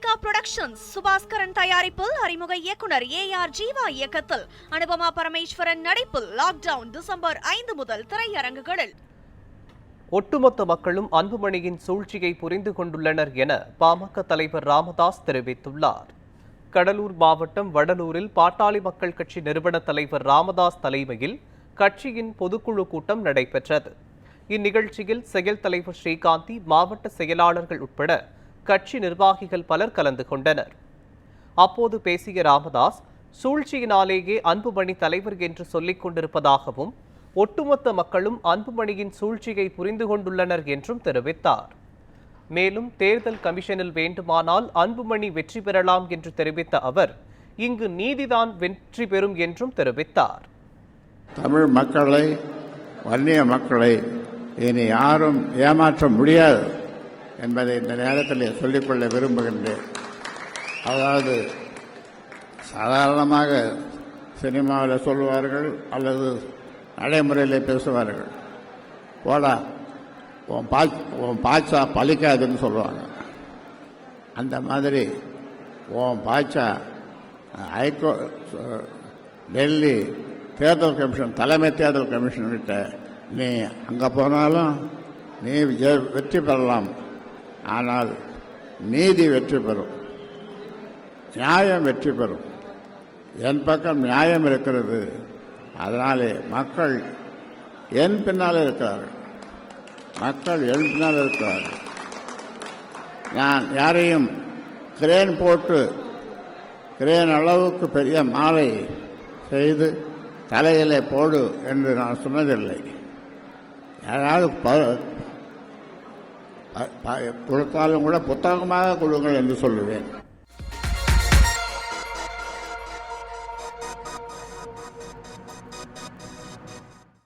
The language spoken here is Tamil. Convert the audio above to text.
மாளவிகா புரொடக்ஷன்ஸ் சுபாஸ்கரன் தயாரிப்பில் அறிமுக இயக்குனர் ஏஆர் ஜீவா இயக்கத்தில் அனுபமா பரமேஸ்வரன் நடிப்பில் லாக்டவுன் டிசம்பர் 5 முதல் திரையரங்குகளில். ஒட்டுமொத்த மக்களும் அன்புமணியின் சூழ்ச்சியை புரிந்து கொண்டுள்ளனர் என பாமக தலைவர் ராமதாஸ் தெரிவித்துள்ளார். கடலூர் மாவட்டம் வடலூரில் பாட்டாளி மக்கள் கட்சி நிறுவன தலைவர் ராமதாஸ் தலைமையில் கட்சியின் பொதுக்குழு கூட்டம் நடைபெற்றது. இந்நிகழ்ச்சியில் செயல் தலைவர் ஸ்ரீகாந்தி, மாவட்ட செயலாளர்கள் உட்பட கட்சி நிர்வாகிகள் பலர் கலந்து கொண்டனர். அப்போது பேசிய ராமதாஸ், சூழ்ச்சியினாலேயே அன்புமணி தலைவர் என்று சொல்லிக் கொண்டிருப்பதாகவும், ஒட்டுமொத்த மக்களும் அன்புமணியின் சூழ்ச்சியை புரிந்து கொண்டுள்ளனர் என்றும் தெரிவித்தார். மேலும் தேர்தல் கமிஷனில் வேண்டுமானால் அன்புமணி வெற்றி பெறலாம் என்று தெரிவித்த அவர், இங்கு நீதிதான் வெற்றி பெறும் என்றும் தெரிவித்தார். தமிழ் மக்களை, வன்னிய மக்களை இனி யாரும் ஏமாற்ற முடியாது என்பதை இந்த நேரத்தில் சொல்லிக்கொள்ள விரும்புகின்றேன். அதாவது சாதாரணமாக சினிமாவில் சொல்லுவார்கள் அல்லது நடைமுறையில் பேசுவார்கள், போடா உன் பாய்ச்சா பலிக்காதுன்னு சொல்லுவாங்க. அந்த மாதிரி உன் பாய்ச்சா டெல்லி தேர்தல் கமிஷன், தலைமை தேர்தல் கமிஷன் கிட்ட நீ அங்கே போனாலும் நீ வெற்றி பெறலாம், ஆனால் நீதி வெற்றி பெறும், நியாயம் வெற்றி பெறும். என் பக்கம் நியாயம் இருக்கிறது. அதனாலே மக்கள் என் பின்னால் இருக்கிறார்கள், மக்கள் என் பின்னால் இருக்கிறார்கள். நான் யாரையும் கிரேன் போட்டு கிரேன் அளவுக்கு பெரிய மாலை செய்து தலையிலே போடு என்று நான் சொன்னதில்லை. யாராவது கொடுத்தாலும் கூட புத்தகமாக கொடுங்கள் என்று சொல்லுவேன்.